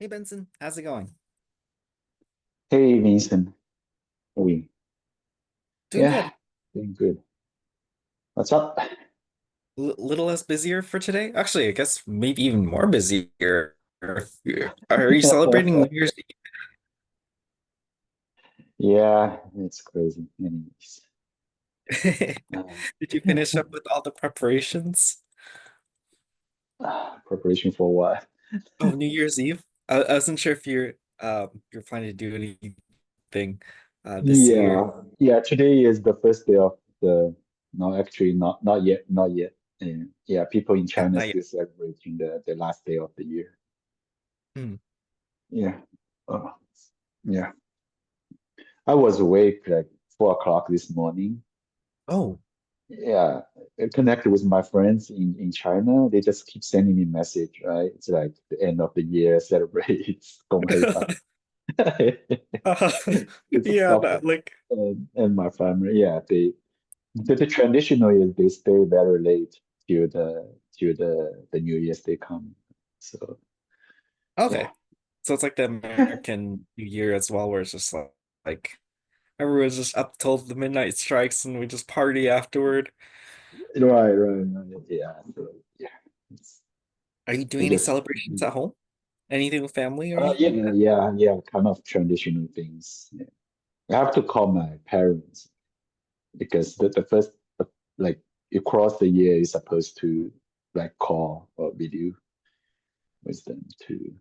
Hey Benson, how's it going? Hey Vincent, we Doing yeah, good. doing good. What's up? Little less busier for today. Actually, I guess maybe even more busier. Are you celebrating New Year's Yeah, it's crazy. Anyways, Eve? uh, Did you finish up with all the preparations preparation for what? of New Year's Eve? I wasn't sure if you're planning to do anything this year. Yeah, yeah. Today is the first day of the. No, actually, not yet, not yet. And yeah, people in Yeah, China not yet. still celebrating the last day of the year. Hmm. Yeah, uh, yeah. I was awake like 4 o'clock this morning. Oh, Yeah, I connected with my friends in China. They just keep sending me message, right? It's like the end of the year, celebrate, 恭喜发. It's a yeah, couple, that, like and my family, yeah, the traditional is they stay very late till the New Year's Day come. So okay. yeah, So it's like the American New Year as well, where it's just like everyone's just up till the midnight strikes and we just party afterward. right, yeah, so, yeah. It's, Are you doing they any just celebrations at home? Anything with family or anything like yeah, that? yeah, kind of traditional things. Yeah. I have to call my parents because the first like across the year you're supposed to like call or video with them to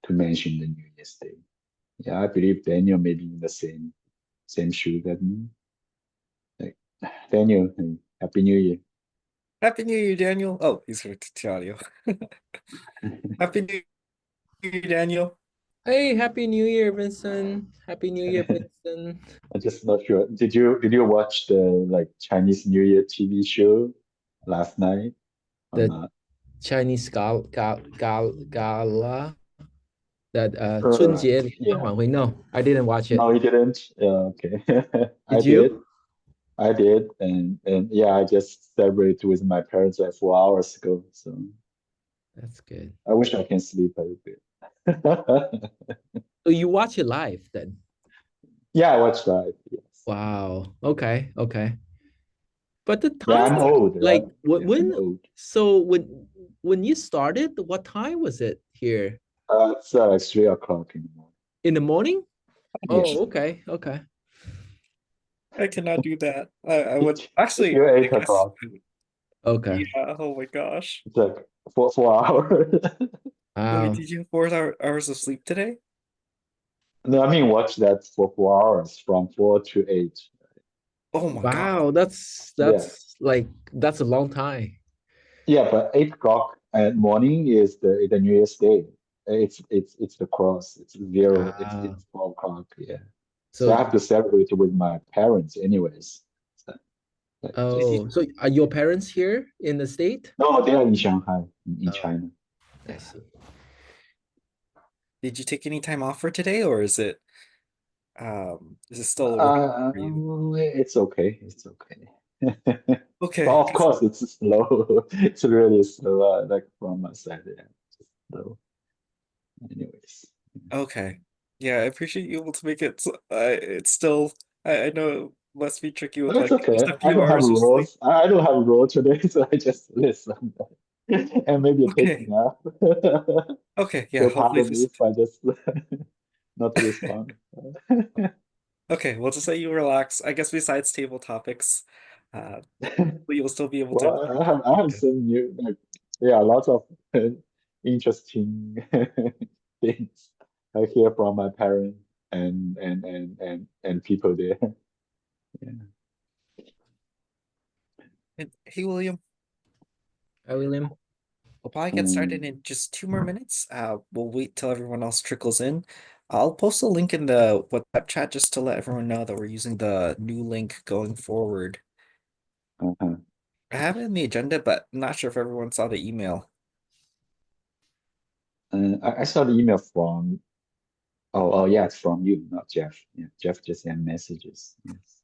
to mention the New Year's Day. Yeah, I believe Daniel may be in the same shoe that me. Like Daniel, hey, Happy New Year. Happy New Year, Daniel. Oh, he's going to audio. Happy New Year, Daniel. Hey, Happy New Year, Vincent. Happy New Year, Vincent. I'm just not sure. Did you watch the like Chinese New Year TV show last night or The not? Chinese gala that 春 Uh, 节联欢 yeah. 晚会. No, I didn't watch it. No, you didn't. Yeah, okay. I Did did. you? I did, and yeah, I just celebrated with my parents like 4 hours ago. So That's good. I wish I can sleep a little bit. So you watch it live then? Yeah, I watched that. Yes. Wow. Okay. Okay. But the Yeah, time, I'm old, right? like when, Yeah, I'm old. so when you started, what time was it here? It's like 3 o'clock in the morning. In the morning? Yeah, Oh, okay. Okay. I cannot do that. I would it's actually, your I eight guess, o'clock. Okay. yeah. Oh my gosh. It's like four hours. Wait, Wow. did you have 4 hours of sleep today? No, I mean watch that for 4 hours from 4 to 8. Oh my God. Wow, Yeah, that's a long time. yeah, but 8 o'clock at morning is the New Year's Day. It's the cross. It's zero. It's Ah, it's 4 o'clock. Yeah. So I so have to celebrate with my parents anyways. So, like, Did you just oh, so are your parents here in the state? no, they are in Shanghai, in Oh, China. I Yeah. see. did you take any time off for today, or is it still a work for you? It's okay. It's okay. But Okay, of course, it's slow. It's really slow. Like from my side, yeah, just slow. Anyways, okay. Yeah, I appreciate you able to make it. It's still, I know it must be tricky with no, it's like just okay. a I few don't have a hours of sleep. role. I don't have a role today, so I just listen and maybe take a Okay. nap. Okay. Yeah. So Hopefully pardon me this. if I just not respond. Okay. We'll just let you relax. I guess besides table topics, but you'll still be able to Well, enjoy I the have weekend. some new, like, yeah, lots of interesting things I hear from my parents and people there. Yeah. And hey, William, Hi, William. we'll probably get started Um, in just 2 more minutes. We'll wait till everyone else trickles in. I'll post a link in the WhatsApp chat just to let everyone know that we're using the new link going forward. uh-huh. I have it in the agenda, but I'm not sure if everyone saw the email. I saw the email from, oh, yeah, it's from you, not Jeff. Yeah, Jeff just sent messages. Yes.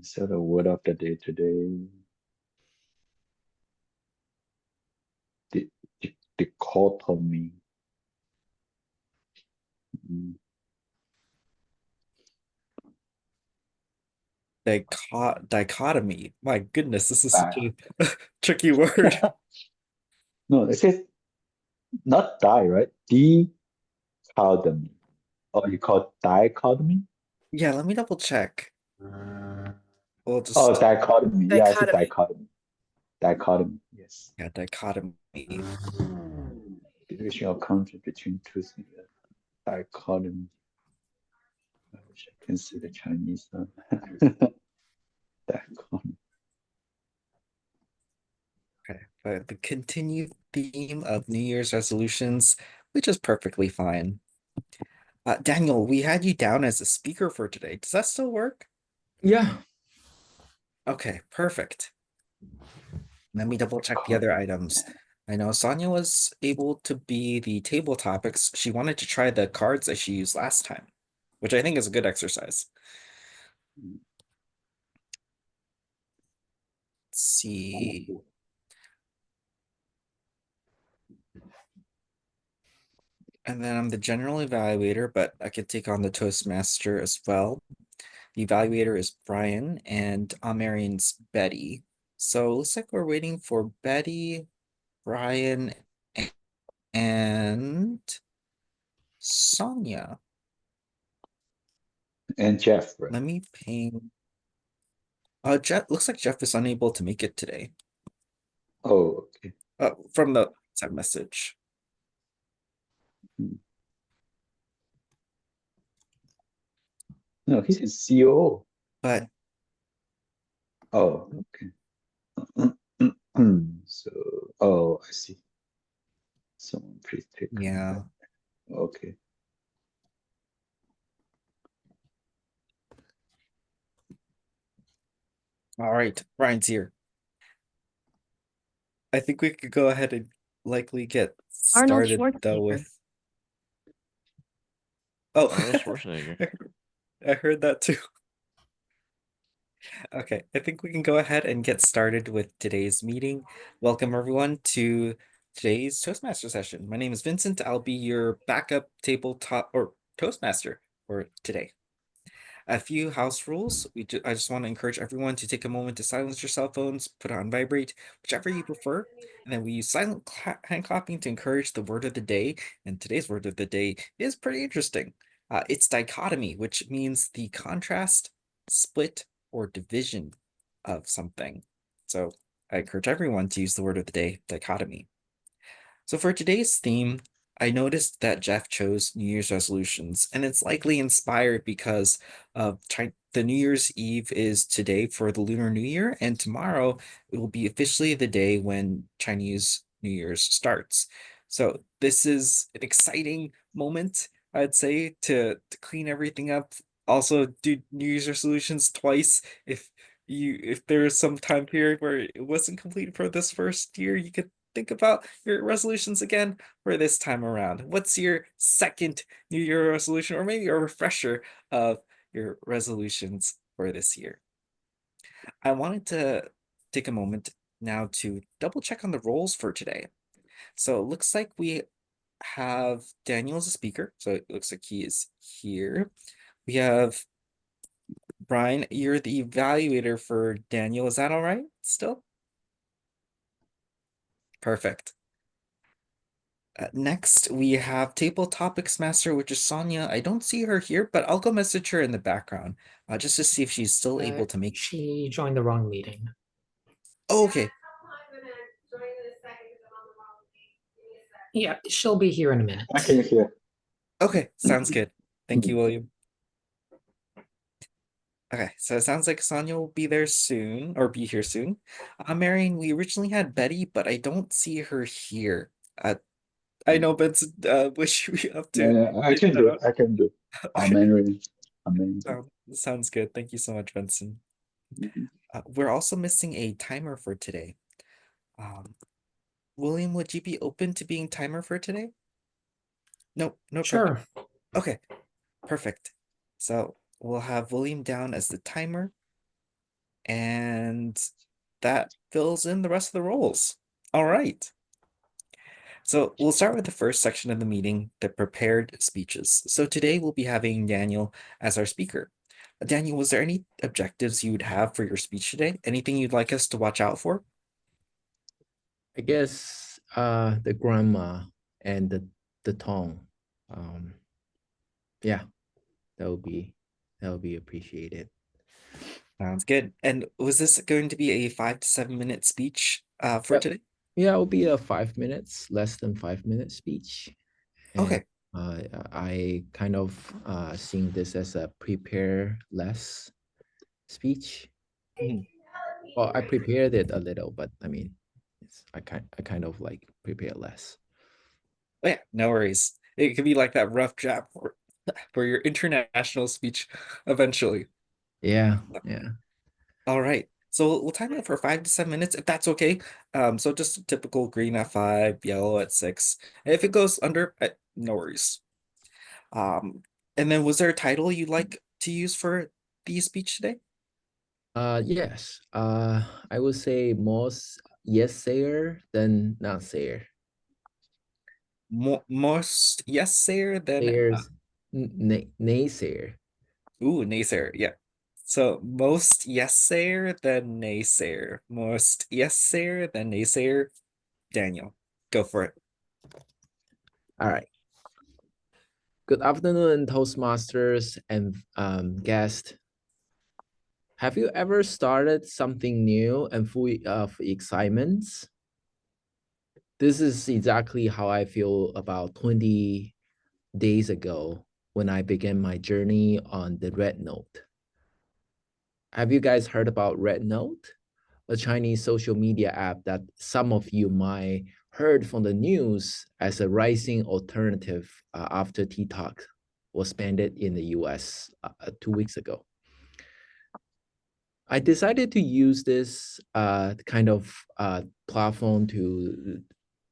So the word of the day today. dichotomy. Mm, Dichotomy. My goodness, this is such di- a tricky word. No, it says not die, right? Dichotomy. Or you call it dichotomy? Yeah, let me double check. We'll Oh, just, dichotomy. Yeah, it's a Dichotomy. dichotomy. Dichotomy, yes. yeah, dichotomy. Division of conflict between two things. Dichotomy. I wish I can see the Chinese. Dichotomy. Okay, but the continued theme of New Year's resolutions, which is perfectly fine. Daniel, we had you down as a speaker for today. Does that still work? Yeah. Okay, perfect. Let me double check the other Dichotomy. items. I know Sonia was able to be the table topics. She wanted to try the cards that she used last time, which I think is a good exercise. Let's see. And then I'm the general evaluator, but I could take on the Toastmaster as well. The evaluator is Brian, and Marion's Betty. So it looks like we're waiting for Betty, Brian, and Sonia. And Jeff, right? Let me ping. Jeff looks like Jeff is unable to make it today. Oh, okay. From the WhatsApp message. Hmm. No, he's a COO. But Oh, okay. So, oh, I see. Someone please take yeah. that. Okay. All right, Brian's here. I think we could go ahead and likely get Arnold started though Schwarzenegger. with. Oh, Arnold Schwarzenegger. I heard that too. Okay, I think we can go ahead and get started with today's meeting. Welcome everyone to today's Toastmaster session. My name is Vincent. I'll be your backup tabletop or Toastmaster for today. A few house rules. I just want to encourage everyone to take a moment to silence your cell phones, put it on vibrate, whichever you prefer. And then we use silent hand clapping to encourage the word of the day. And today's word of the day is pretty interesting. It's dichotomy, which means the contrast, split, or division of something. So I encourage everyone to use the word of the day, dichotomy. So for today's theme, I noticed that Jeff chose New Year's resolutions, and it's likely inspired because the New Year's Eve is today for the Lunar New Year, and tomorrow it will be officially the day when Chinese New Year's starts. So this is an exciting moment, I'd say, to clean everything up. Also, do New Year's resolutions twice. If there's some time period where it wasn't completed for this first year, you could think about your resolutions again for this time around. What's your second New Year resolution, or maybe a refresher of your resolutions for this year? I wanted to take a moment now to double check on the roles for today. So it looks like we have Daniel as a speaker. So it looks like he is here. We have Brian, you're the evaluator for Daniel. Is that all right still? Perfect. Next, we have Table Topics Master, which is Sonia. I don't see her here, but I'll go message her in the background just to see if she's still able to make. She joined the wrong meeting. Oh, okay. Yeah, she'll be here in a minute. I can hear. Okay, sounds good. Thank you, William. Okay, so it sounds like Sonia will be there soon, or be here soon. Marion, we originally had Betty, but I don't see her here. I know Benson wish we up Yeah, to. yeah, I can do. I can do. Okay. Amen. Amen. Sounds good. Thank you so much, Benson. Mhm. We're also missing a timer for today. William, would you be open to being timer for today? No, no problem. Sure. Okay, perfect. So we'll have William down as the timer, and that fills in the rest of the roles. All right. So we'll start with the first section of the meeting, the prepared speeches. So today we'll be having Daniel as our speaker. Daniel, was there any objectives you would have for your speech today? Anything you'd like us to watch out for? I guess the grammar and the tone. Yeah, that would be appreciated. Sounds good. And was this going to be a 5 to 7 minute speech for Yep. today? Yeah, it'll be a 5 minutes, less than 5 minute speech. And Okay. I kind of seeing this as a prepare less speech. Mhm. Well, I prepared it a little, but I mean, I kind of like prepare less. Oh, yeah, no worries. It could be like that rough draft for your international speech eventually. Yeah, yeah. All right. So we'll time it for 5 to 7 minutes if that's okay. So just a typical green at 5, yellow at 6. If it goes under, no worries. Um, and then was there a title you'd like to use for the speech today? Yes. I would say most yes sayer than not sayer. Most yes sayer than Sayers, naysayer. naysayer. Yeah. So most yes sayer than naysayer. Most yes sayer than naysayer. Daniel, go for it. All right. Good afternoon, Toastmasters and guest. Have you ever started something new and full of excitements? This is exactly how I feel about 20 days ago when I began my journey on the Red Note. Have you guys heard about Red Note? A Chinese social media app that some of you might heard from the news as a rising alternative after TikTok was banned in the US 2 weeks ago. I decided to use this kind of platform to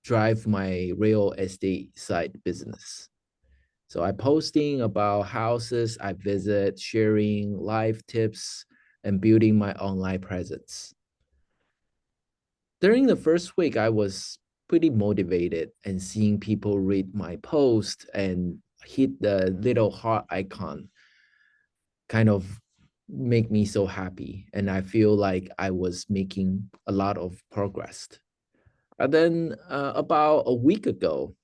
drive my real estate side business. So I posting about houses I visit, sharing live tips, and building my online presence. During the first week, I was pretty motivated and seeing people read my post and hit the little heart icon kind of make me so happy. And I feel like I was making a lot of progress. And then about a week ago,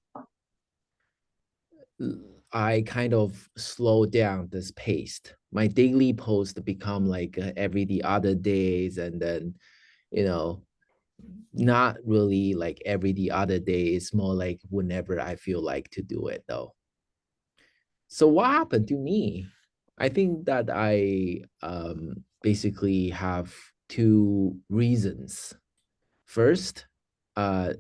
I kind of slowed down this pace. My daily post become like every the other days, and then you know, not really like every the other day. It's more like whenever I feel like to do it though. So what happened to me? I think that I basically have two reasons. First, uh,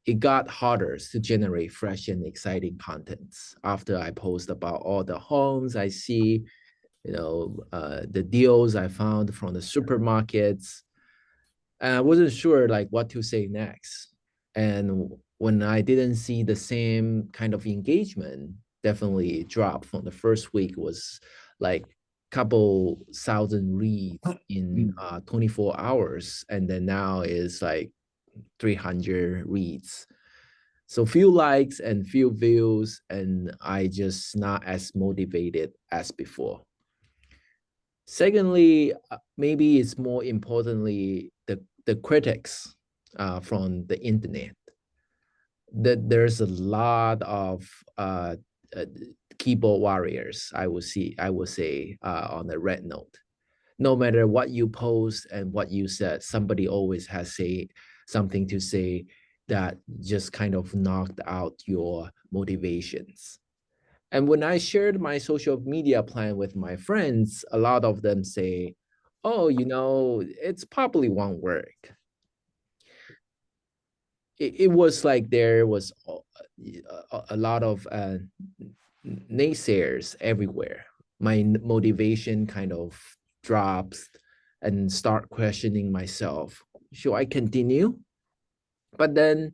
it got harder to generate fresh and exciting contents after I post about all the homes I see, the deals I found from the supermarkets. And I wasn't sure like what to say next. And when I didn't see the same kind of engagement, definitely dropped from the first week was like couple thousand reads in 24 hours, and then now is like 300 reads. So few likes and few views, and I just not as motivated as before. Secondly, maybe it's more importantly the critics from the internet. That there's a lot of uh, keyboard warriors. I would say on the red note. No matter what you post and what you said, somebody always has say something to say that just kind of knocked out your motivations. And when I shared my social media plan with my friends, a lot of them say, oh, it's probably won't work. It was like there was a lot of naysayers everywhere. My motivation kind of drops and start questioning myself. Should I continue? But then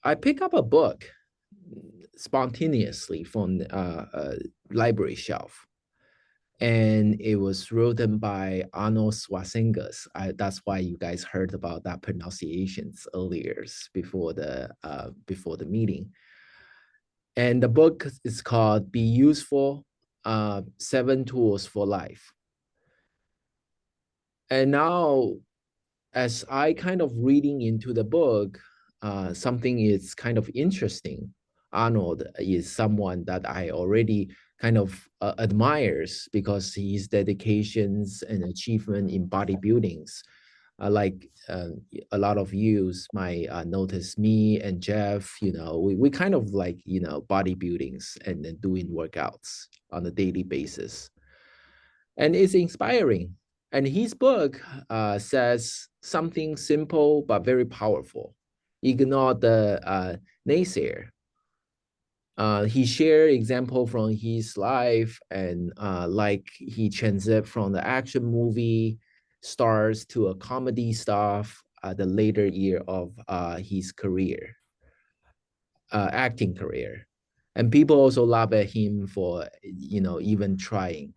I pick up a book spontaneously from a library shelf. and it was written by Arnold Schwarzenegger. That's why you guys heard about that pronunciations earlier before the meeting. And the book is called "Be Useful: 7 Tools for Life." And now, as I kind of reading into the book, something is kind of interesting. Arnold is someone that I already kind of admires because his dedications and achievement in bodybuildings. Like a lot of you might notice me and Jeff, we kind of like, bodybuildings and then doing workouts on a daily basis. And it's inspiring. And his book says something simple but very powerful. Ignore the naysayer. He shared example from his life, and like he transit from the action movie stars to a comedy stuff the later year of his career, acting career. And people also laugh at him for, even trying.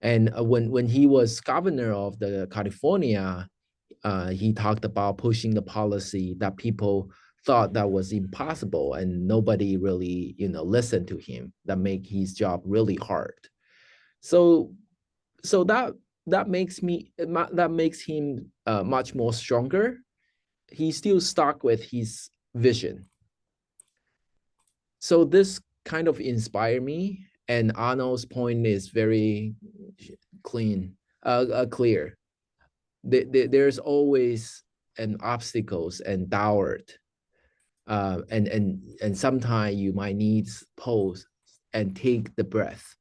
And when he was governor of the California, he talked about pushing the policy that people thought that was impossible, and nobody really, listened to him. That make his job really hard. So, so that makes him much more stronger. He still stuck with his vision. So this kind of inspired me, and Arnold's point is very clear. There's always an obstacles and downward, and sometimes you might need pause and take the breath.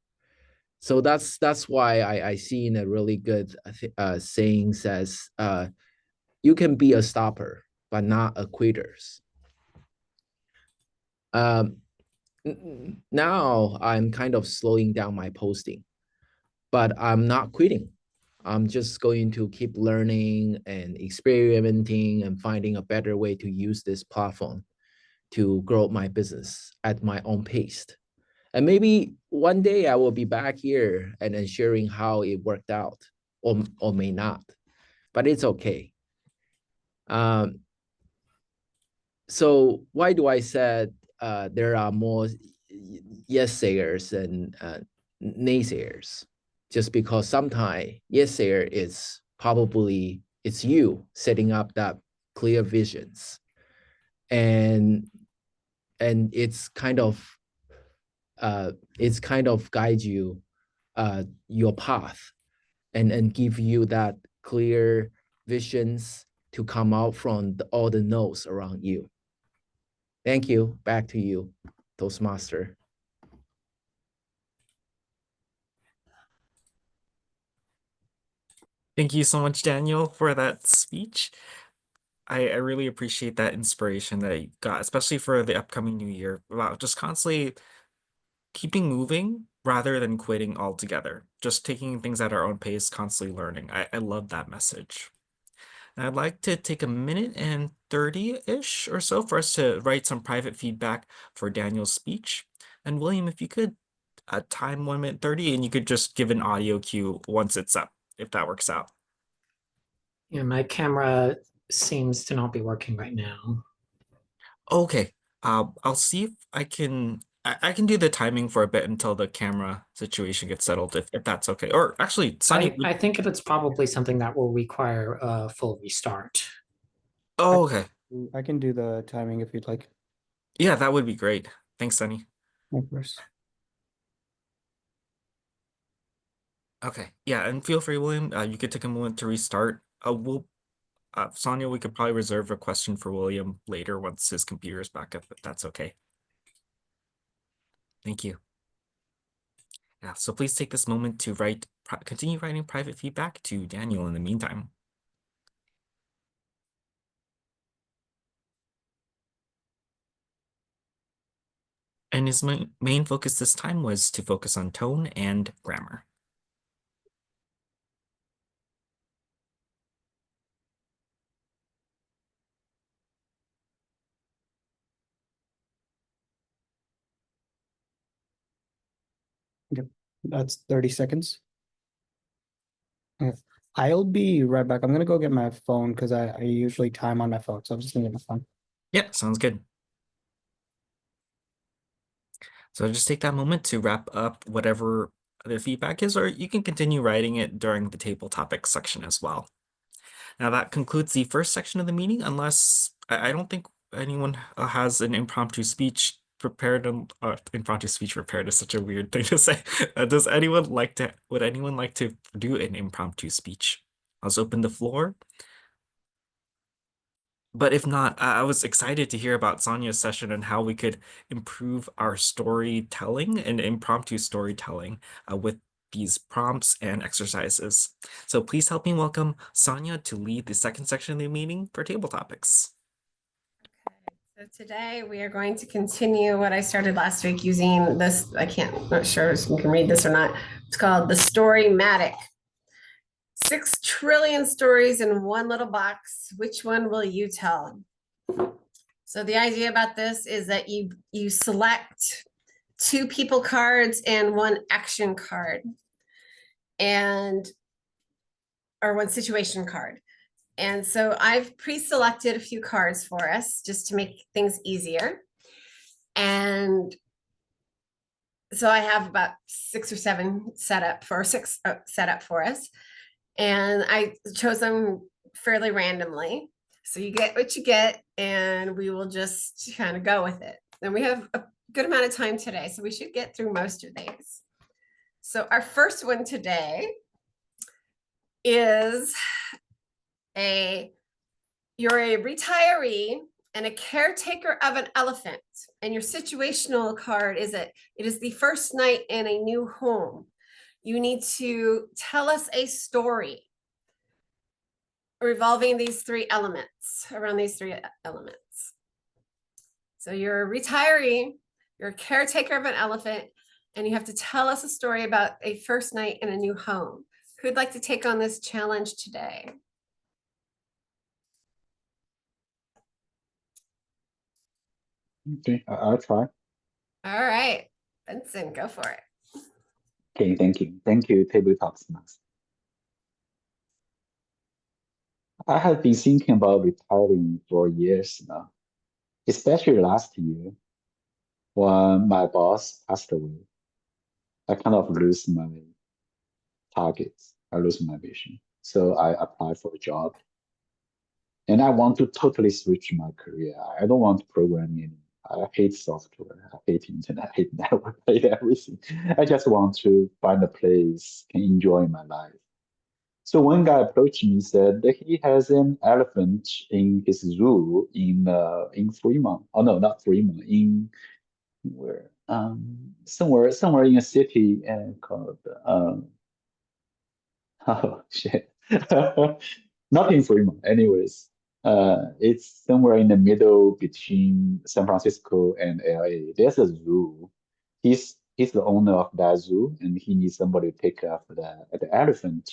So that's why I see in a really good saying says, you can be a stopper but not a quitters. Um, Now I'm kind of slowing down my posting, but I'm not quitting. I'm just going to keep learning and experimenting and finding a better way to use this platform to grow my business at my own pace. And maybe one day I will be back here and then sharing how it worked out, or may not, but it's okay. Um, so why do I said there are more yes sayers and naysayers? Just because sometimes yes sayer is probably it's you setting up that clear visions, and it's kind of guide you your path, and give you that clear visions to come out from all the no's around you. Thank you. Back to you, Toastmaster. Thank you so much, Daniel, for that speech. I really appreciate that inspiration that you got, especially for the upcoming new year, about just constantly keeping moving rather than quitting altogether. Just taking things at our own pace, constantly learning. I love that message. And I'd like to take a minute and 30-ish or so for us to write some private feedback for Daniel's speech. And William, if you could time 1 minute 30, and you could just give an audio cue once it's up, if that works out. Yeah, my camera seems to not be working right now. Okay. I'll see if I can I can do the timing for a bit until the camera situation gets settled, if that's okay. Or actually, Sunny, I think it's probably something that will require a full restart. oh, okay. I can do the timing if you'd like. Yeah, that would be great. Thanks, Sunny. Of course. Okay. Yeah, and feel free, William. You could take a moment to restart. Sonia, we could probably reserve a question for William later once his computer is back up, but that's okay. Thank you. Yeah, so please take this moment to continue writing private feedback to Daniel in the meantime. And his main focus this time was to focus on tone and grammar. Yep. That's 30 seconds. Yeah. I'll be right back. I'm gonna go get my phone because I usually time on my phone. So I'm just gonna get my phone. Yeah, sounds good. So just take that moment to wrap up whatever the feedback is, or you can continue writing it during the table topics section as well. Now that concludes the first section of the meeting, unless I don't think anyone has an impromptu speech prepared. Impromptu speech prepared is such a weird thing to say. Would anyone like to do an impromptu speech? Let's open the floor. But if not, I was excited to hear about Sonia's session and how we could improve our storytelling and impromptu storytelling with these prompts and exercises. So please help me welcome Sonia to lead the second section of the meeting for table topics. So today we are going to continue what I started last week using this. Not sure if you can read this or not. It's called the Storymatic. 6 trillion stories in one little box. Which one will you tell? So the idea about this is that you select 2 people cards and 1 action card, or 1 situation card. And so I've pre-selected a few cards for us just to make things easier. And so I have about 6 or 7 set up for us. And I chose them fairly randomly. So you get what you get, and we will just kind of go with it. And we have a good amount of time today, so we should get through most of these. So our first one today is you're a retiree and a caretaker of an elephant, and your situational card is it is the first night in a new home. You need to tell us a story revolving these 3 elements, around these 3 elements. So you're a retiree, you're a caretaker of an elephant, and you have to tell us a story about a first night in a new home. Who'd like to take on this challenge today? Okay, I'll try. All right, Benson, go for it. Okay, thank you. Thank you, Table Talks. I have been thinking about retiring for years now, especially last year when my boss passed away. I kind of lose my targets. I lose my vision. So I applied for a job. And I want to totally switch my career. I don't want programming anymore. I hate software. I hate internet. I hate network. I hate everything. I just want to find a place can enjoy my life. So one guy approached me, said that he has an elephant in his zoo in Fremont. Oh no, not Fremont. In where? Somewhere in a city called oh shit. Not in Fremont. Anyways, it's somewhere in the middle between San Francisco and LA. There's a zoo. He's the owner of that zoo, and he needs somebody to take care of the elephant.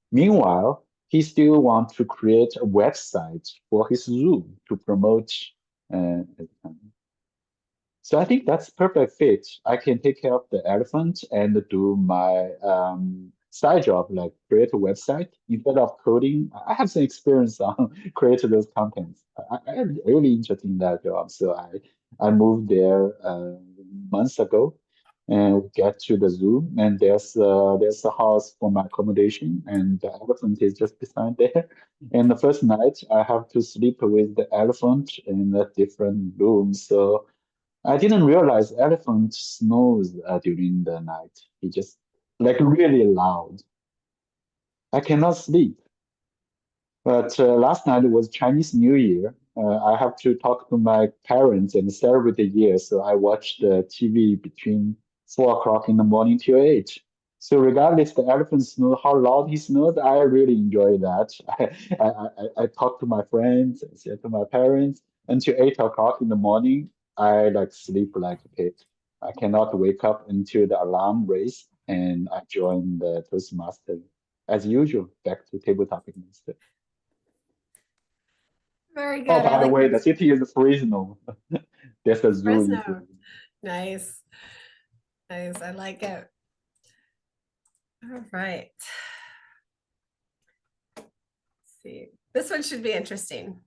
Meanwhile, he still wants to create a website for his zoo to promote. Uh, so I think that's perfect fit. I can take care of the elephant and do my side job, like create a website instead of coding. I have some experience on creating those contents. I'm really interested in that job. So I moved there months ago, and we get to the zoo, and there's a house for my accommodation, and the elephant is just beside there. And the first night, I have to sleep with the elephant in a different room. So I didn't realize elephant snores during the night. He just like really loud. I cannot sleep. But last night was Chinese New Year. I have to talk to my parents and celebrate the year. So I watched the TV between 4 o'clock in the morning till 8. So regardless the elephant snore, how loud he snores, I really enjoy that. I talk to my friends, I say to my parents until 8 o'clock in the morning. I like sleep like a pig. I cannot wake up until the alarm raise, and I join the Toastmaster as usual. Back to table topic master. Very good. Oh, by I the like way, the city is Fresno. There's a zoo in Fresno. Fresno. Nice. Nice. I like it. All right. Let's see, this one should be interesting.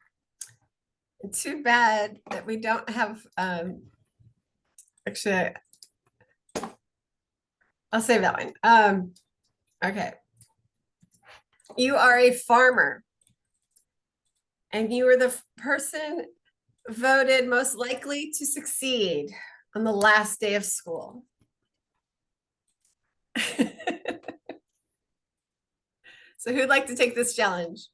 Too bad that we don't have, actually, I'll save that one. Okay. You are a farmer and you were the person voted most likely to succeed on the last day of school. So who'd like to take this challenge?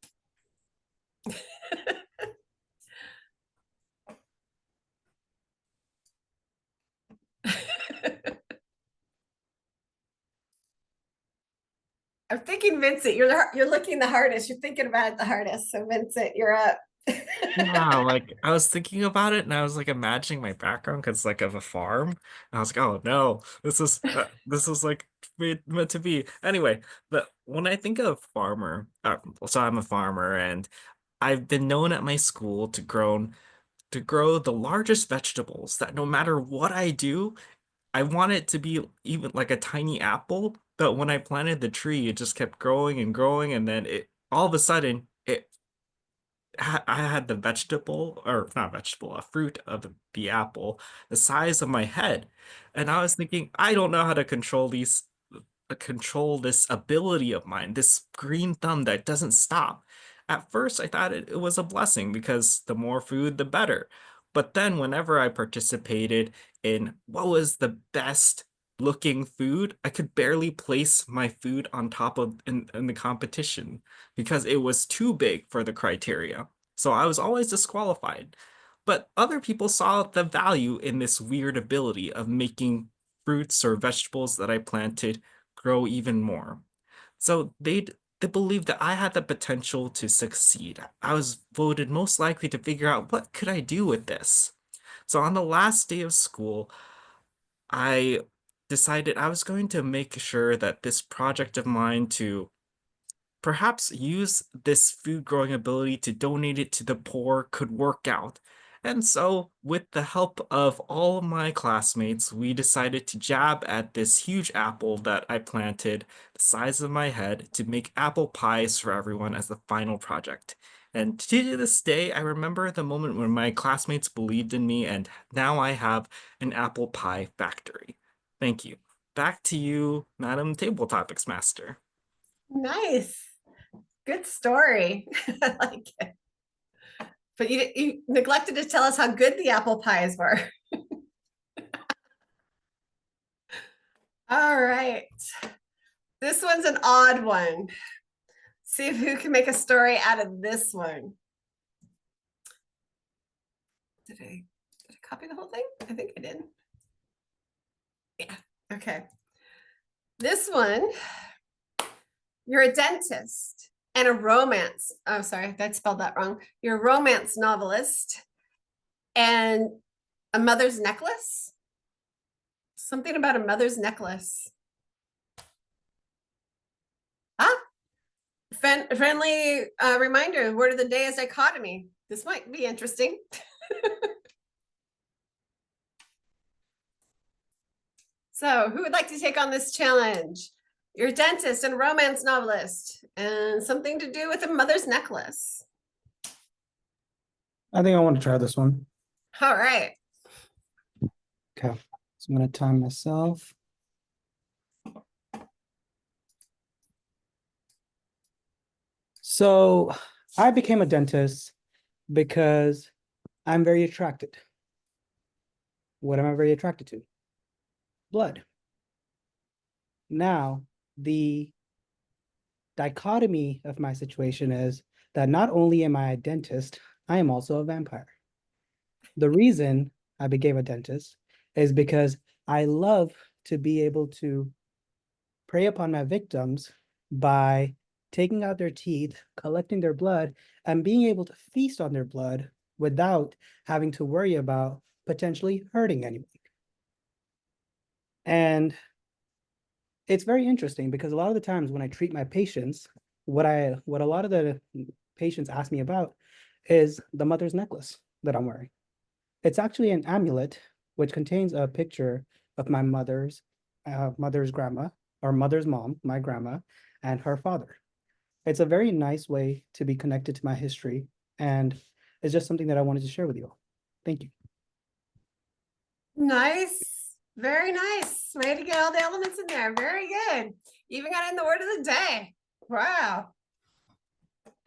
I'm thinking, Vincent, you're looking the hardest. You're thinking about it the hardest. So Vincent, you're up. Wow, like I was thinking about it and I was like imagining my background because like of a farm. And I was like, oh no, this is like meant to be. Anyway, but when I think of farmer, so I'm a farmer and I've been known at my school to grow the largest vegetables that no matter what I do, I want it to be even like a tiny apple. But when I planted the tree, it just kept growing and growing, and then it all of a sudden I had the vegetable, or not vegetable, a fruit of the apple, the size of my head. And I was thinking, I don't know how to control this ability of mine, this green thumb that doesn't stop. At first, I thought it was a blessing because the more food, the better. But then, whenever I participated in what was the best looking food, I could barely place my food on top of in the competition because it was too big for the criteria. So I was always disqualified. But other people saw the value in this weird ability of making fruits or vegetables that I planted grow even more. So they believed that I had the potential to succeed. I was voted most likely to figure out what could I do with this. So on the last day of school, I decided I was going to make sure that this project of mine to perhaps use this food growing ability to donate it to the poor could work out. And so, with the help of all of my classmates, we decided to jab at this huge apple that I planted, the size of my head, to make apple pies for everyone as the final project. And to this day, I remember the moment when my classmates believed in me, and now I have an apple pie factory. Thank you. Back to you, Madam Table Topics Master. Nice. Good story. I like it. But you neglected to tell us how good the apple pies were. All right. This one's an odd one. See if who can make a story out of this one. Did I copy the whole thing? I think I did. Yeah. Okay. This one, you're a dentist and a romance. Oh, sorry, I spelled that wrong. You're a romance novelist and a mother's necklace. Something about a mother's necklace. Ah, friendly reminder, word of the day is dichotomy. This might be interesting. So who would like to take on this challenge? You're a dentist and a romance novelist and something to do with a mother's necklace. I think I want to try this one. All right. Okay, so I'm going to time myself. So I became a dentist because I'm very attracted. What am I very attracted to? Blood. Now, the dichotomy of my situation is that not only am I a dentist, I am also a vampire. The reason I became a dentist is because I love to be able to prey upon my victims by taking out their teeth, collecting their blood, and being able to feast on their blood without having to worry about potentially hurting anyone. And it's very interesting because a lot of the times when I treat my patients, what a lot of the patients ask me about is the mother's necklace that I'm wearing. It's actually an amulet which contains a picture of my mother's grandma, our mother's mom, my grandma, and her father. It's a very nice way to be connected to my history, and it's just something that I wanted to share with you all. Thank you. Nice. Very nice. Way to get all the elements in there. Very good. Even got in the word of the day. Wow.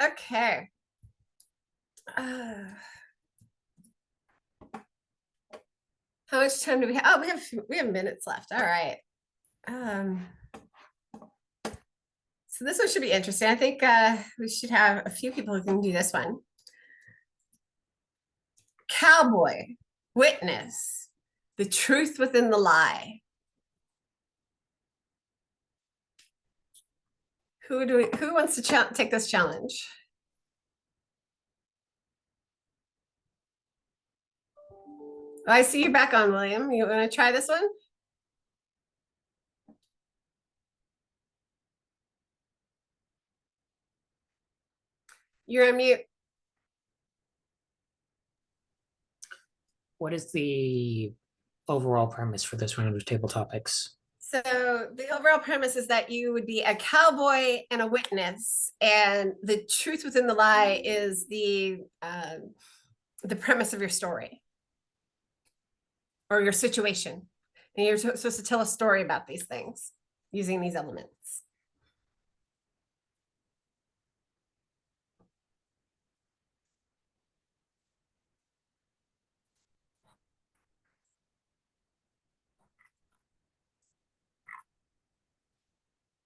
Okay. How much time do we have? Oh, we have minutes left. All right. So this one should be interesting. I think we should have a few people who can do this one. Cowboy, witness, the truth within the lie. Who wants to take this challenge? Oh, I see you back on, William. You want to try this one? You're on mute. What is the overall premise for this round of table topics? So the overall premise is that you would be a cowboy and a witness, and the truth within the lie is the premise of your story or your situation. And you're supposed to tell a story about these things using these elements.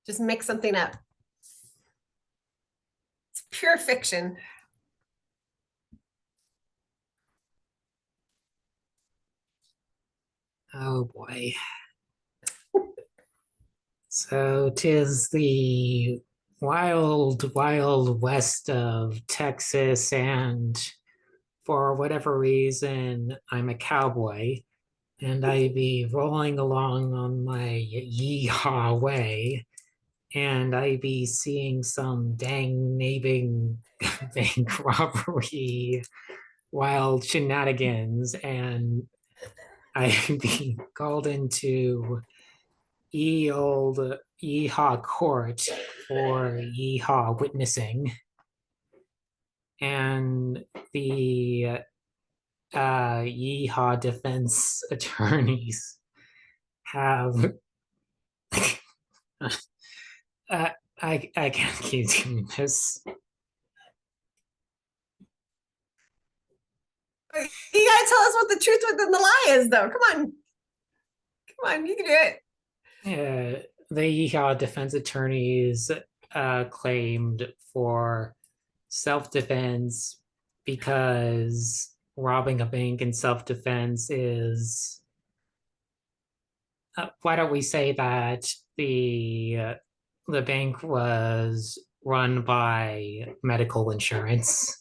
Just make something up. It's pure fiction. Oh boy. So 'tis the wild, wild west of Texas, and for whatever reason, I'm a cowboy, and I be rolling along on my yeehaw way, and I be seeing some dang naving bank robbery, wild shenanigans, and I be called into ye old yeehaw court for yeehaw witnessing, and the yeehaw defense attorneys have I can't keep doing this. You gotta tell us what the truth within the lie is, though. Come on, you can do it. The yeehaw defense attorneys claimed for self-defense because robbing a bank in self-defense is why don't we say that the bank was run by medical insurance.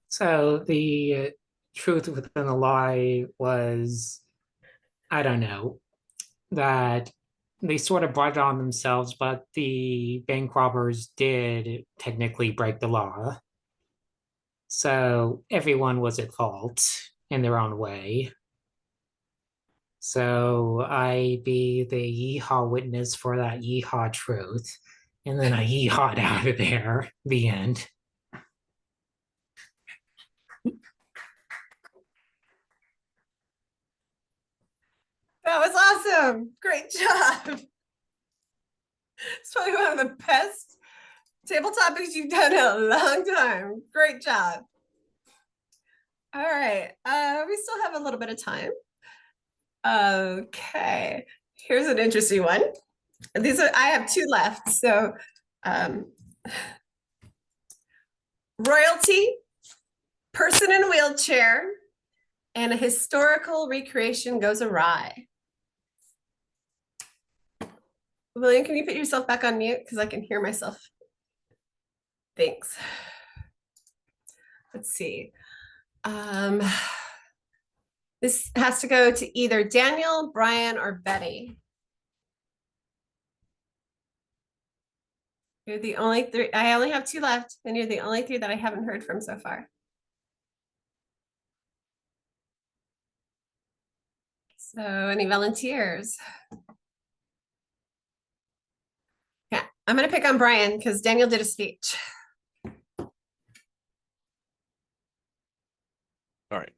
So the truth within the lie was, I don't know, that they sort of brought it on themselves, but the bank robbers did technically break the law. So everyone was at fault in their own way. So I be the yeehaw witness for that yeehaw truth. And then I yeehawed out of there. The end. That was awesome. Great job. It's probably one of the best table topics you've done in a long time. Great job. All right. We still have a little bit of time. Okay. Here's an interesting one. I have two left. So royalty, person in a wheelchair, and a historical recreation goes awry. William, can you put yourself back on mute? Because I can hear myself. Thanks. Let's see. This has to go to either Daniel, Brian, or Betty. You're the only three. I only have two left, and you're the only three that I haven't heard from so far. So any volunteers? Yeah, I'm gonna pick on Brian because Daniel did a speech. All right.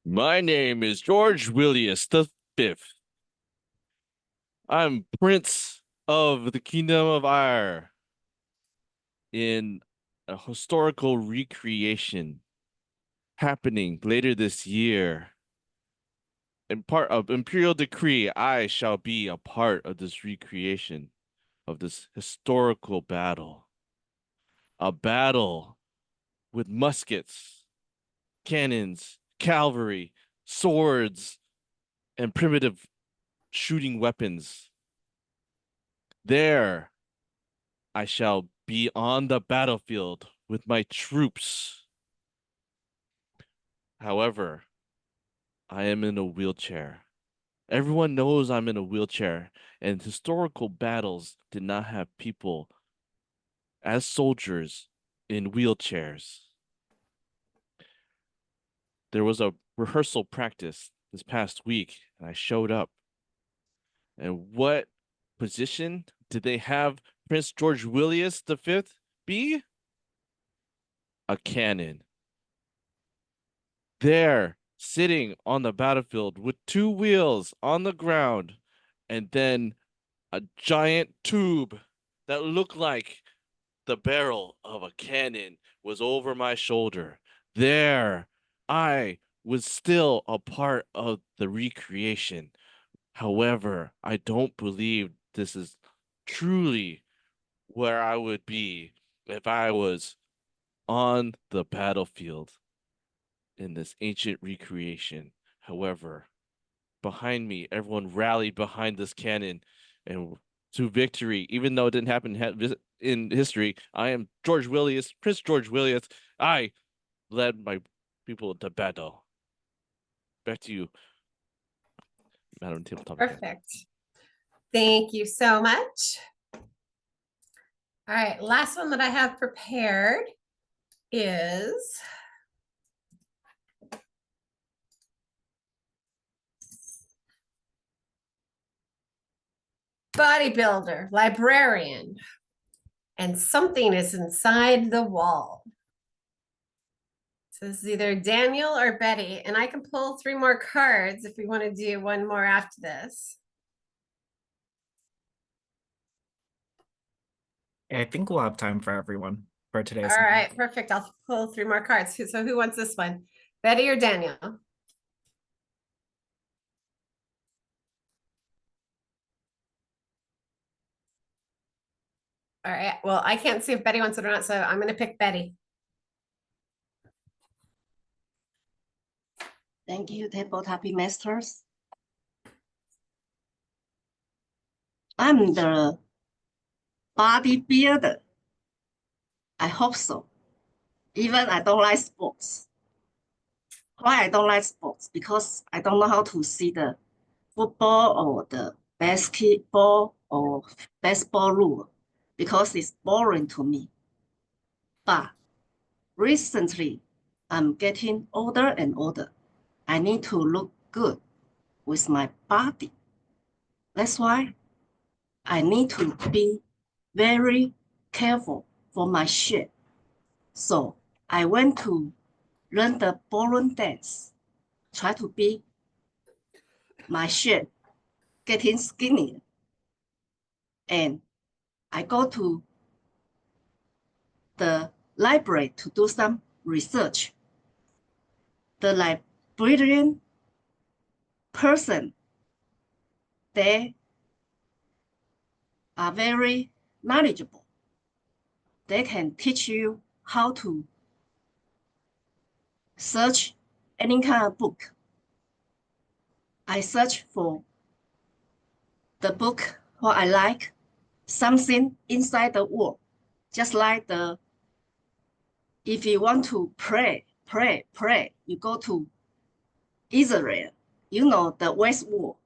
My name is George Willius the Fifth. I'm Prince of the Kingdom of Ire in a historical recreation happening later this year. In part of Imperial Decree, I shall be a part of this recreation of this historical battle. A battle with muskets, cannons, cavalry, swords, and primitive shooting weapons. There, I shall be on the battlefield with my troops. However, I am in a wheelchair. Everyone knows I'm in a wheelchair, and historical battles did not have people as soldiers in wheelchairs. There was a rehearsal practice this past week, and I showed up. And what position did they have Prince George Willius V be? A cannon. There, sitting on the battlefield with two wheels on the ground, and then a giant tube that looked like the barrel of a cannon was over my shoulder. There, I was still a part of the recreation. However, I don't believe this is truly where I would be if I was on the battlefield in this ancient recreation. However, behind me, everyone rallied behind this cannon and to victory, even though it didn't happen in history. I am George Willius, Prince George Willius. I led my people to battle. Back to you, Madam Tabletop. Perfect. Thank you so much. All right, last one that I have prepared is bodybuilder, librarian, and something is inside the wall. So this is either Daniel or Betty, and I can pull 3 more cards if we want to do one more after this. I think we'll have time for everyone for today's. All right, perfect. I'll pull 3 more cards. So who wants this one? Betty or Daniel? All right, well, I can't see if Betty wants it or not, so I'm going to pick Betty. Thank you, Tabletop Masters. I'm the bodybuilder. I hope so. Even I don't like sports. Why I don't like sports? Because I don't know how to see the football or the basketball or baseball rule because it's boring to me. But recently, I'm getting older and older. I need to look good with my body. That's why I need to be very careful for my shape. So I went to learn the ballroom dance, try to be my shape, getting skinnier. And I go to the library to do some research. The librarian person, they are very knowledgeable. They can teach you how to search any kind of book. I search for the book what I like, something inside the world, just like if you want to pray, you go to Israel, you know, the West Wall.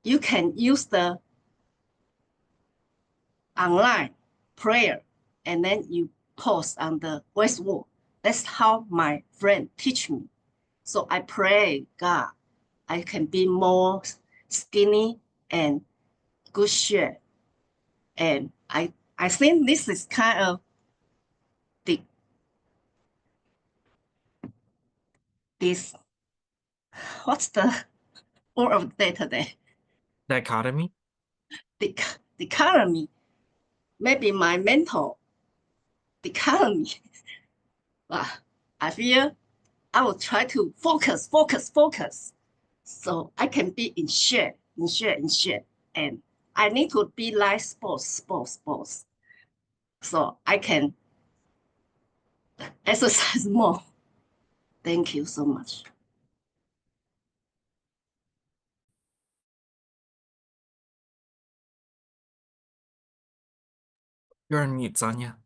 You can use the online prayer and then you post on the West Wall. That's how my friend teach me. So I pray God, I can be more skinny and good shape. And I think this is kind of the this what's the word of the day today? Dichotomy? The economy, maybe my mental economy. I feel I will try to focus. So I can be in shape. And I need to be like sports. So I can exercise more. Thank you so much. You're on mute, Sonia.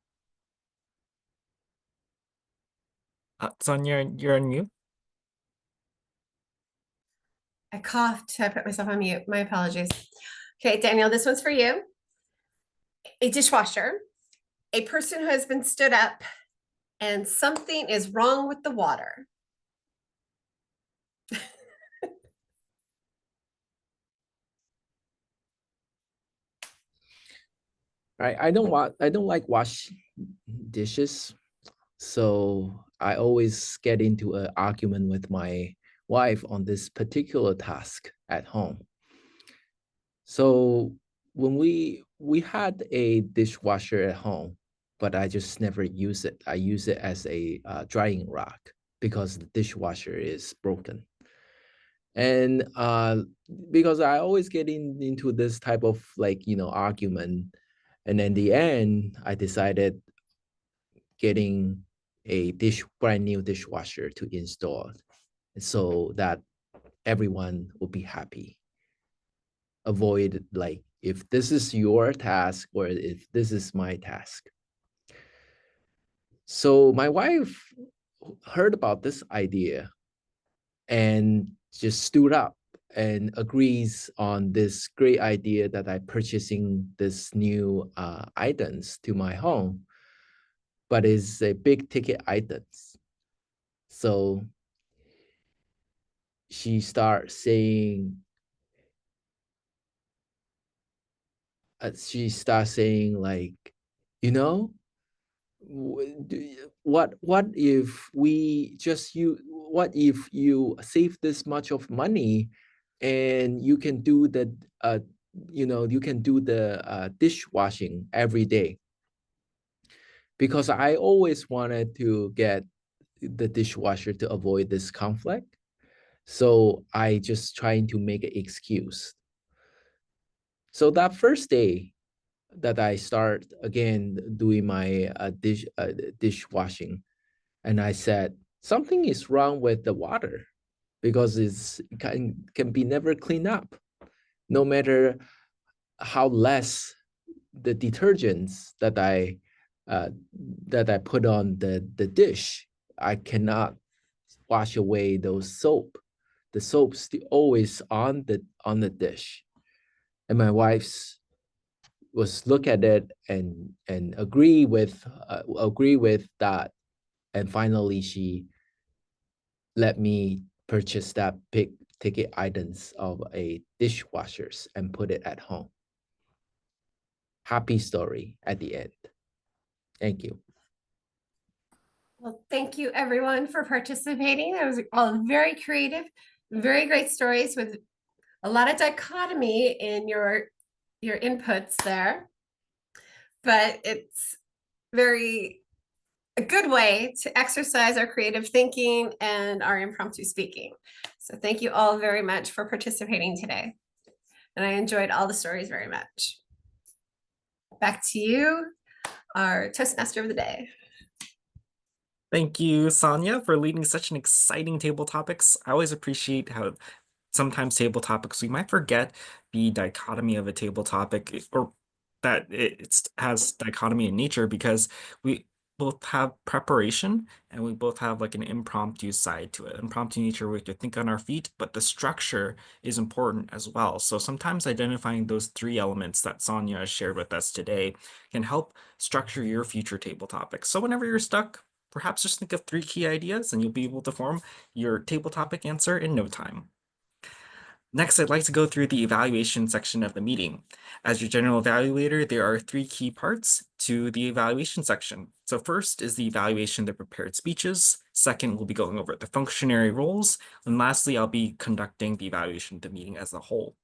Sonia, you're on mute. I coughed. I put myself on mute. My apologies. Okay, Daniel, this one's for you. A dishwasher, a person who has been stood up, and something is wrong with the water. I don't like wash dishes, so I always get into an argument with my wife on this particular task at home. So when we had a dishwasher at home, but I just never use it. I use it as a drying rack because the dishwasher is broken. And because I always get into this type of argument, and in the end, I decided getting a brand new dishwasher to install so that everyone will be happy. Avoid if this is your task or if this is my task. So my wife heard about this idea and just stood up and agrees on this great idea that I purchasing this new items to my home, but it's a big ticket items. So she starts saying, like, what if we just what if you save this much of money and you can do the dishwashing every day? Because I always wanted to get the dishwasher to avoid this conflict. So I just trying to make an excuse. So that first day that I start again doing my dishwashing, and I said, something is wrong with the water because it can be never cleaned up, no matter how less the detergents that I put on the dish. I cannot wash away those soap. The soap's always on the dish, and my wife's was look at it and agree with that, and finally she let me purchase that big ticket items of a dishwashers and put it at home. Happy story at the end. Thank you. Well, thank you everyone for participating. That was all very creative, very great stories with a lot of dichotomy in your inputs there. But it's a good way to exercise our creative thinking and our impromptu speaking. So thank you all very much for participating today. And I enjoyed all the stories very much. Back to you, our Toastmaster of the day. Thank you, Sonia, for leading such an exciting table topics. I always appreciate how sometimes table topics, we might forget the dichotomy of a table topic, or that it has dichotomy in nature, because we both have preparation and we both have like an impromptu side to it. Impromptu nature, we have to think on our feet, but the structure is important as well. So sometimes identifying those three elements that Sonia shared with us today can help structure your future table topics. So whenever you're stuck, perhaps just think of 3 key ideas and you'll be able to form your table topic answer in no time. Next, I'd like to go through the evaluation section of the meeting. As your general evaluator, there are 3 key parts to the evaluation section. So first is the evaluation of the prepared speeches. Second, we'll be going over the functionary roles. And lastly, I'll be conducting the evaluation of the meeting as a whole.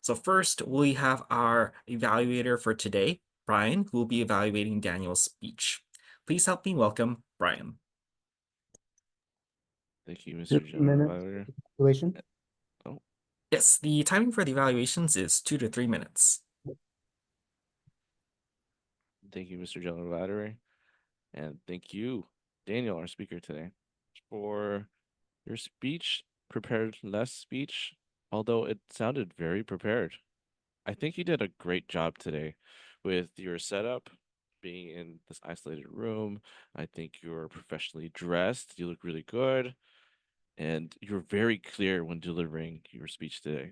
So first, we have our evaluator for today, Brian, who will be evaluating Daniel's speech. Please help me welcome Brian. Thank you, Mr. General Evaluator. Evaluation. Oh, Yes, the timing for the evaluations is 2 to 3 minutes. thank you, Mr. General Evaluator. And thank you, Daniel, our speaker today, for your speech, prepared less speech, although it sounded very prepared. I think you did a great job today with your setup, being in this isolated room. I think you're professionally dressed. You look really good. And you're very clear when delivering your speech today.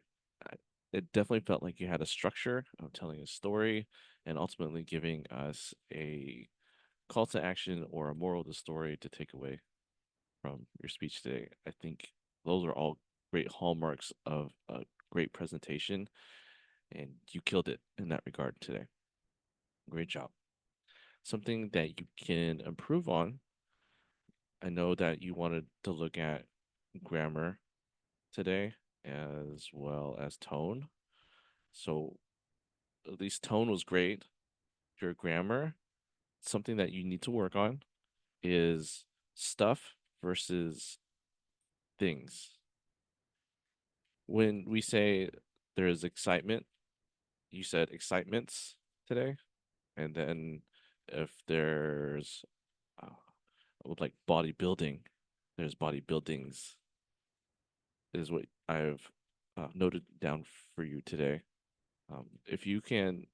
It definitely felt like you had a structure of telling a story and ultimately giving us a call to action or a moral of the story to take away from your speech today. I think those are all great hallmarks of a great presentation, and you killed it in that regard today. Great job. Something that you can improve on. I know that you wanted to look at grammar today as well as tone. So at least tone was great. Your grammar, something that you need to work on is stuff versus things. When we say there is excitement, you said excitements today. And then if there's like bodybuilding, there's bodybuildings, is what I've noted down for you today. If you can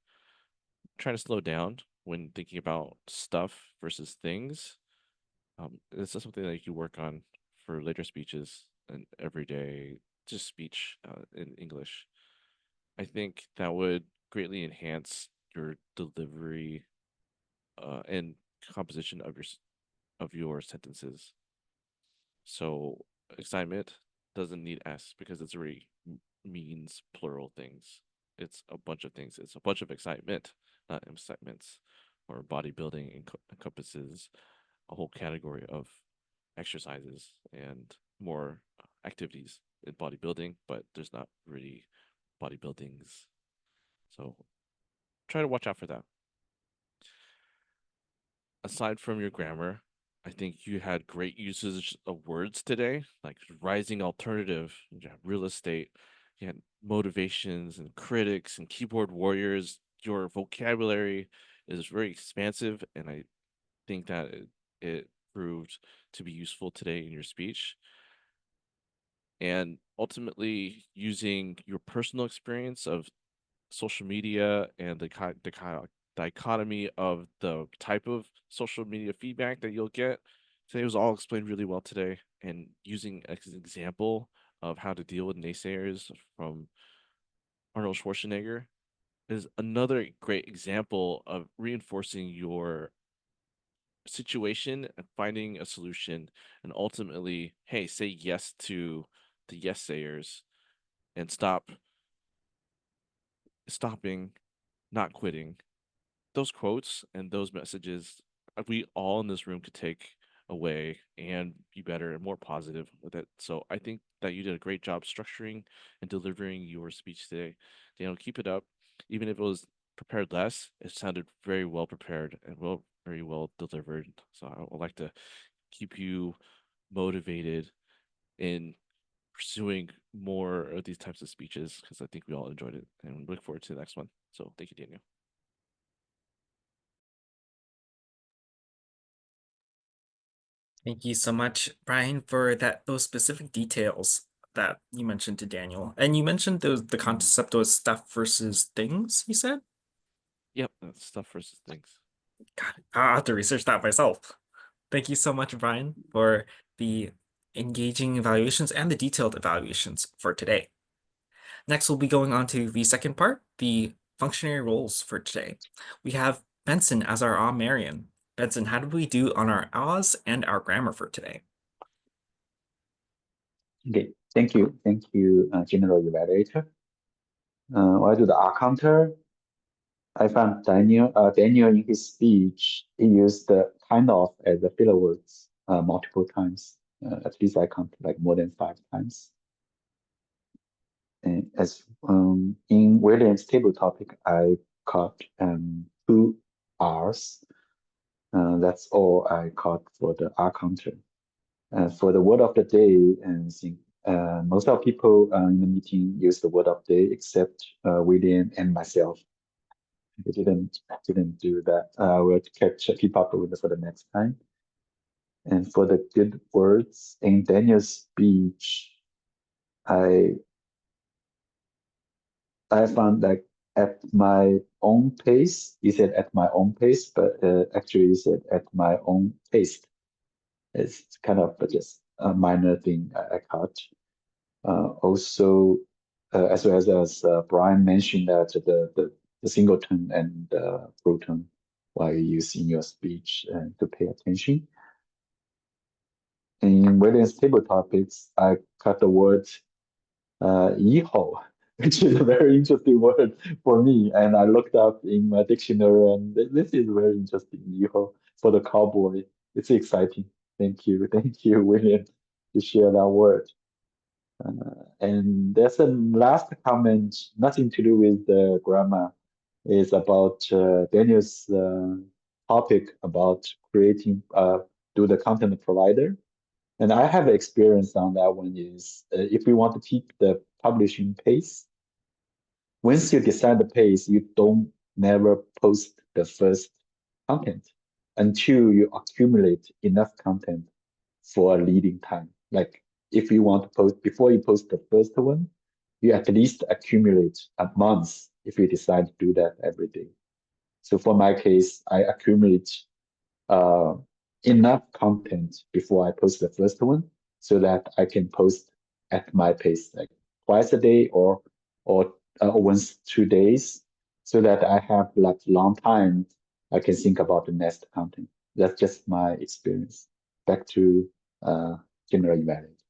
try to slow down when thinking about stuff versus things, this is something that you can work on for later speeches and everyday just speech in English. I think that would greatly enhance your delivery and composition of your sentences. So excitement doesn't need S because it's already means plural things. It's a bunch of things. It's a bunch of excitement, not excitements. Or bodybuilding encompasses a whole category of exercises and more activities in bodybuilding, but there's not really bodybuildings. So try to watch out for that. Aside from your grammar, I think you had great usage of words today, like rising alternative, you have real estate, you had motivations and critics and keyboard warriors. Your vocabulary is very expansive, and I think that it proved to be useful today in your speech. And ultimately, using your personal experience of social media and the dichotomy of the type of social media feedback that you'll get. Today was all explained really well today, and using as an example of how to deal with naysayers from Arnold Schwarzenegger is another great example of reinforcing your situation and finding a solution, and ultimately, hey, say yes to the yes sayers and stopping, not quitting. Those quotes and those messages, we all in this room could take away and be better and more positive with it. So I think that you did a great job structuring and delivering your speech today. Daniel, keep it up. Even if it was prepared less, it sounded very well prepared and very well delivered. So I would like to keep you motivated in pursuing more of these types of speeches because I think we all enjoyed it and look forward to the next one. So thank you, Daniel. Thank you so much, Brian, for those specific details that you mentioned to Daniel. And you mentioned the concept was stuff versus things, you said? Yep, that's stuff versus things. Got it. I'll have to research that myself. Thank you so much, Brian, for the engaging evaluations and the detailed evaluations for today. Next, we'll be going on to the second part, the functionary roles for today. We have Benson as our Marion. Benson, how did we do on our Oz and our grammar for today? Okay, thank you, General Evaluator. While do the R counter, I found Daniel in his speech, he used the kind of as the filler words multiple times. At least I count like more than 5 times. And as in William's table topic, I caught 2 R's. That's all I caught for the R counter. For the word of the day, and most of people in the meeting use the word of the day except William and myself. We didn't do that. We'll keep up with it for the next time. And for the good words in Daniel's speech, I found like at my own pace. He said at my own pace, but actually he said at my own taste. It's kind of just a minor thing I caught. Also, as well as Brian mentioned that the singleton and proton while you use in your speech to pay attention. In William's table topics, I cut the word "yiho," which is a very interesting word for me. And I looked up in my dictionary, and this is very interesting. "Yiho" for the cowboy. It's exciting. Thank you, William, to share that word. And there's a last comment, nothing to do with the grammar, is about Daniel's topic about creating, do the content provider. And I have experience on that one is if you want to keep the publishing pace, once you decide the pace, you don't never post the first content until you accumulate enough content for a leading time. Like if you want to post, before you post the first one, you at least accumulate a month if you decide to do that every day. So for my case, I accumulate enough content before I post the first one so that I can post at my pace, like twice a day or once 2 days, so that I have like long time I can think about the next content. That's just my experience. Back to General Evaluate.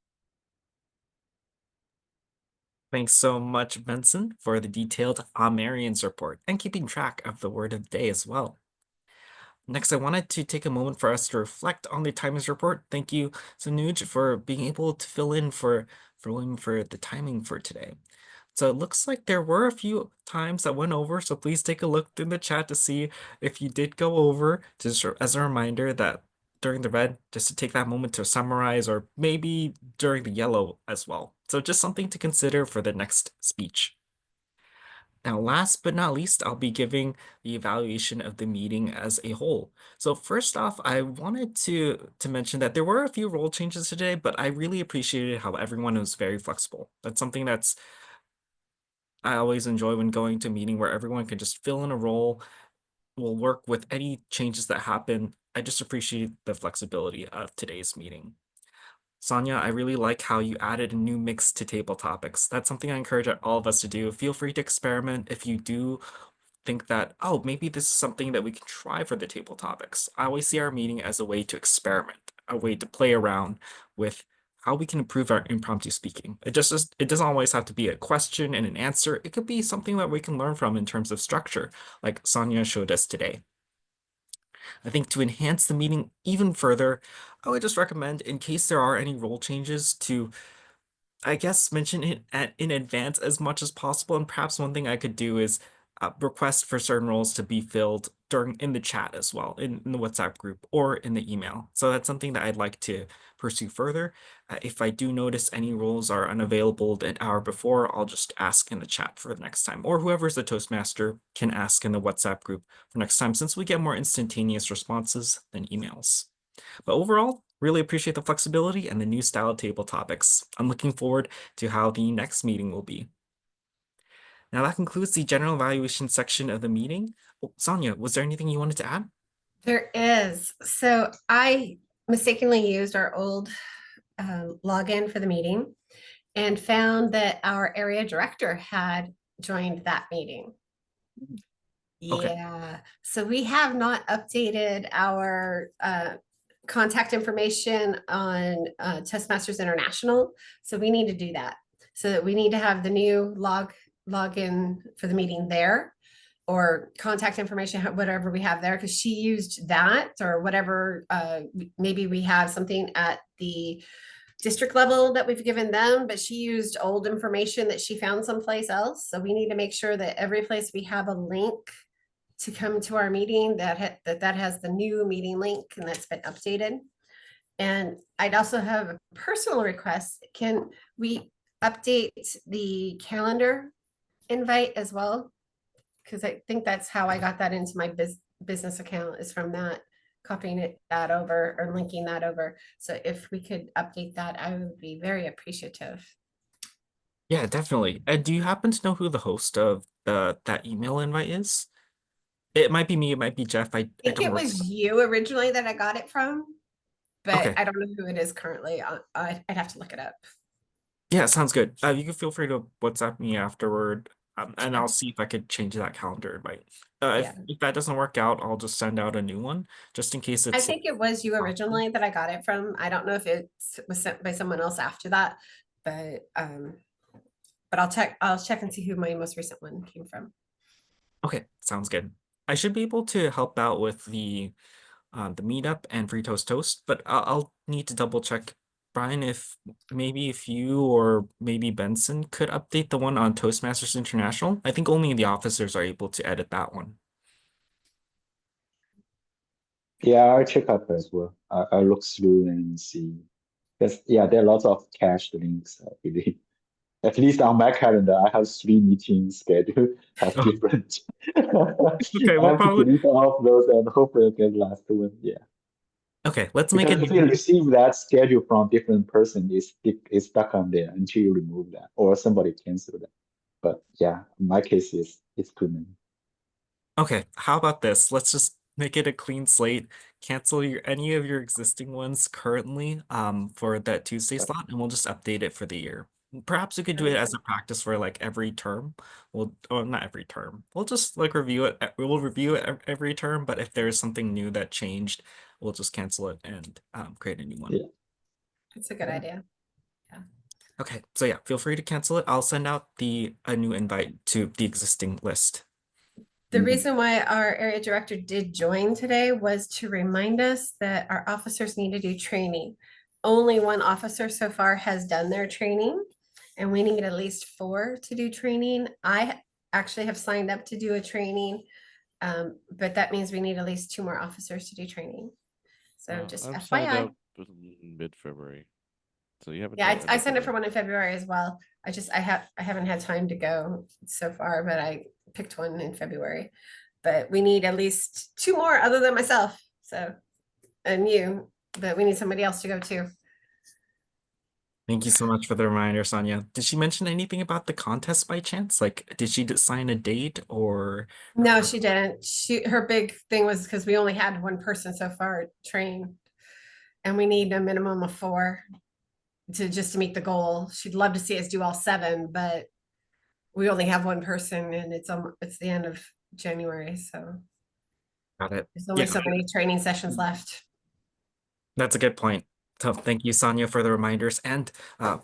Thanks so much, Benson, for the detailed Marian's report and keeping track of the word of the day as well. Next, I wanted to take a moment for us to reflect on the timings report. Thank you, Sanuj, for being able to fill in for the timing for today. So it looks like there were a few times that went over, so please take a look through the chat to see if you did go over, just as a reminder that during the red, just to take that moment to summarize, or maybe during the yellow as well. So just something to consider for the next speech. Now, last but not least, I'll be giving the evaluation of the meeting as a whole. So first off, I wanted to mention that there were a few role changes today, but I really appreciated how everyone was very flexible. That's something that's I always enjoy when going to a meeting where everyone can just fill in a role, will work with any changes that happen. I just appreciate the flexibility of today's meeting. Sonia, I really like how you added a new mix to table topics. That's something I encourage all of us to do. Feel free to experiment if you do think that, oh, maybe this is something that we can try for the table topics. I always see our meeting as a way to experiment, a way to play around with how we can improve our impromptu speaking. It doesn't always have to be a question and an answer. It could be something that we can learn from in terms of structure, like Sonia showed us today. I think to enhance the meeting even further, I would just recommend, in case there are any role changes, to I guess mention it in advance as much as possible. And perhaps one thing I could do is request for certain roles to be filled in the chat as well, in the WhatsApp group or in the email. So that's something that I'd like to pursue further. If I do notice any roles are unavailable an hour before, I'll just ask in the chat for the next time, or whoever's the Toastmaster can ask in the WhatsApp group for next time, since we get more instantaneous responses than emails. But overall, really appreciate the flexibility and the new style of table topics. I'm looking forward to how the next meeting will be. Now that concludes the general evaluation section of the meeting. Oh, Sonia, was there anything you wanted to add? There is. So I mistakenly used our old login for the meeting and found that our area director had joined that meeting. Okay. Yeah, so we have not updated our contact information on ToastMasters International. So we need to do that. So that we need to have the new login for the meeting there, or contact information, whatever we have there, because she used that, or whatever. Maybe we have something at the district level that we've given them, but she used old information that she found someplace else. So we need to make sure that every place we have a link to come to our meeting that has the new meeting link and that's been updated. And I'd also have a personal request. Can we update the calendar invite as well? Because I think that's how I got that into my business account, is from that, copying that over or linking that over. So if we could update that, I would be very appreciative. Yeah, definitely. And do you happen to know who the host of that email invite is? It might be me, it might be Jeff. I I think don't it remember. was you originally that I got it from, but Okay. I don't know who it is currently. I'd have to look it up. Yeah, sounds good. You can feel free to WhatsApp me afterward, and I'll see if I could change that calendar invite. Yeah. If that doesn't work out, I'll just send out a new one, just in case I it's think it was you originally that I got it from. I don't know if it was sent by someone else after that, but I'll check and see who my most recent one came from. Okay, sounds good. I should be able to help out with the meetup and free toast, but I'll need to double check, Brian, if maybe if you or maybe Benson could update the one on Toastmasters International. I think only the officers are able to edit that one. Yeah, I'll check out as well. I'll look through and see. Because yeah, there are lots of cached links, I believe. At least on my calendar, I have 3 meetings scheduled, have Oh, different. okay, I we'll have to probably delete all of those and hopefully I get last one. Yeah. okay. Let's make Because it if you new. receive that schedule from different person, it's stuck on there until you remove that or somebody cancel that. But yeah, in my case is it's too many. Okay, how about this? Let's just make it a clean slate. Cancel any of your existing ones currently for that Tuesday slot, and we'll just update it for the year. Perhaps we could do it as a practice for like every term. Well, not every term. We'll just like review it. We'll review it every term, but if there's something new that changed, we'll just cancel it and create a new one. Yeah. That's a good idea. Okay, so yeah, feel free to cancel it. I'll send out a new invite to the existing list. The Mhm. reason why our area director did join today was to remind us that our officers need to do training. Only one officer so far has done their training, and we need at least 4 to do training. I actually have signed up to do a training, but that means we need at least 2 more officers to do training. So just I've signed FYI. up in mid-February, so you haven't Yeah, done I signed up anything for one in February as well. I haven't had time to go so far, but I picked one in February. But we need at least 2 more other than myself. So, and you, but we need somebody else to go too. Thank you so much for the reminder, Sonia. Did she mention anything about the contest by chance? Like, did she assign a date or? No, she didn't. Her big thing was because we only had one person so far trained, and we need a minimum of 4 to just to meet the goal. She'd love to see us do all 7, but we only have one person, and it's the end of January, so Got it. there's Yeah, only so many training sessions left. that's a good point. So thank you, Sonia, for the reminders and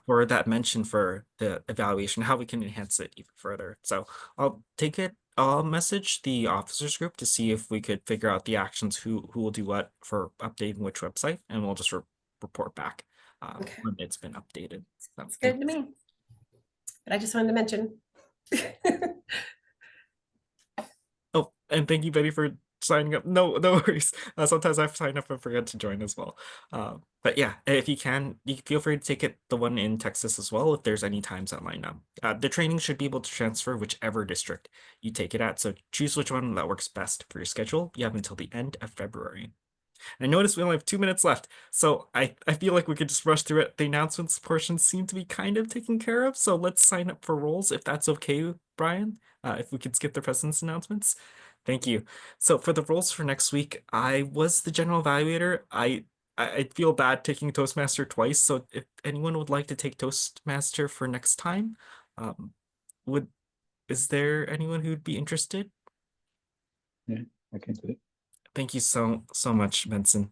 for that mention for the evaluation, how we can enhance it even further. So I'll message the officers group to see if we could figure out the actions, who will do what for updating which website, and we'll just report back Okay. when it's been updated. So It's good to me. But I just wanted to mention. Oh, and thank you, Betty, for signing up. No, no worries. Sometimes I've signed up and forget to join as well. But yeah, if you can, you feel free to take it, the one in Texas as well, if there's any times that line up. The training should be able to transfer whichever district you take it at, so choose which one that works best for your schedule. You have until the end of February. I noticed we only have 2 minutes left, so I feel like we could just rush through it. The announcements portion seem to be kind of taken care of, so let's sign up for roles if that's okay, Brian. If we could skip the president's announcements. Thank you. So for the roles for next week, I was the general evaluator. I feel bad taking Toastmaster twice, so if anyone would like to take Toastmaster for next time, would is there anyone who'd be interested? Yeah, I can do it. Thank you so much, Benson.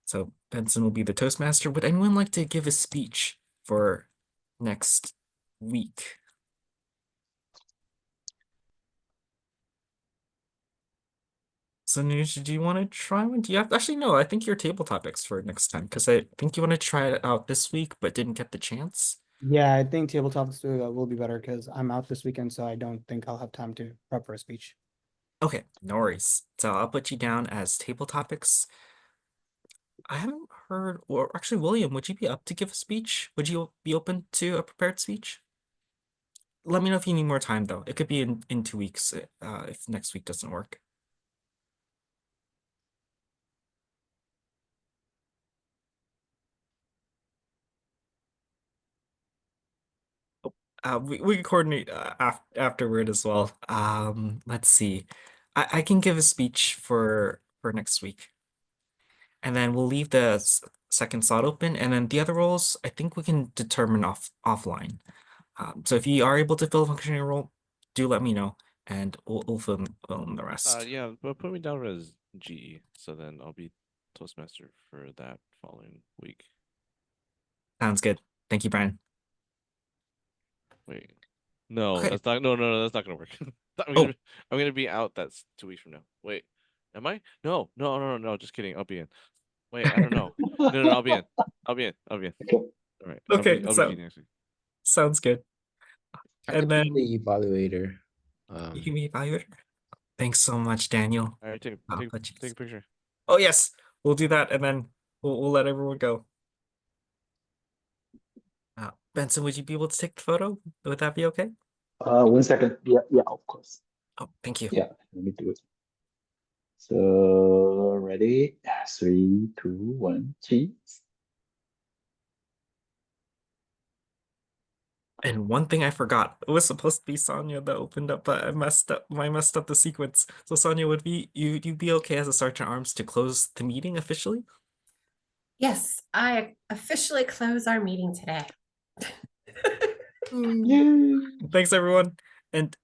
So Benson will be the Toastmaster. Would anyone like to give a speech for next week? So Nuj, do you want to try one? Do you have actually no, I think your table topics for next time because I think you want to try it out this week but didn't get the chance. Yeah, I think tabletops will be better because I'm out this weekend, so I don't think I'll have time to prep for a speech. Okay, no worries. So I'll put you down as table topics. I haven't heard, or actually, William, would you be up to give a speech? Would you be open to a prepared speech? Let me know if you need more time, though. It could be in 2 weeks, if next week doesn't work. We can coordinate afterward as well. Let's see. I can give a speech for next week, and then we'll leave the second slot open, and then the other roles I think we can determine offline. So if you are able to fill a functioning role, do let me know, and we'll fill in the rest. Yeah, but put me down as GE, so then I'll be Toastmaster for that following week. Sounds good. Thank you, Brian. Wait, no, Okay. that's not. No, that's not gonna work. Oh. I'm gonna be out. That's 2 weeks from now. Wait, am I? No. Just kidding. I'll be in. Wait, I don't know. No, I'll be in. I'll be in. Okay. All right. Okay, I'll be so GE next week. sounds good. I And can be then the evaluator. you can be evaluator. Thanks so much, Daniel. All right, take I'll a put you- picture. Oh yes, we'll do that, and then we'll let everyone go. Benson, would you be able to take the photo? Would that be okay? 1 second. Yeah, of course. Oh, thank you. Yeah, let me do it. So ready? 3, 2, 1, cheese. And one thing I forgot, it was supposed to be Sonia that opened up, but I messed up the sequence. So Sonia, would you be okay as a Sergeant Arms to close the meeting officially? Yes, I officially close our meeting today. Yay! Thanks everyone. And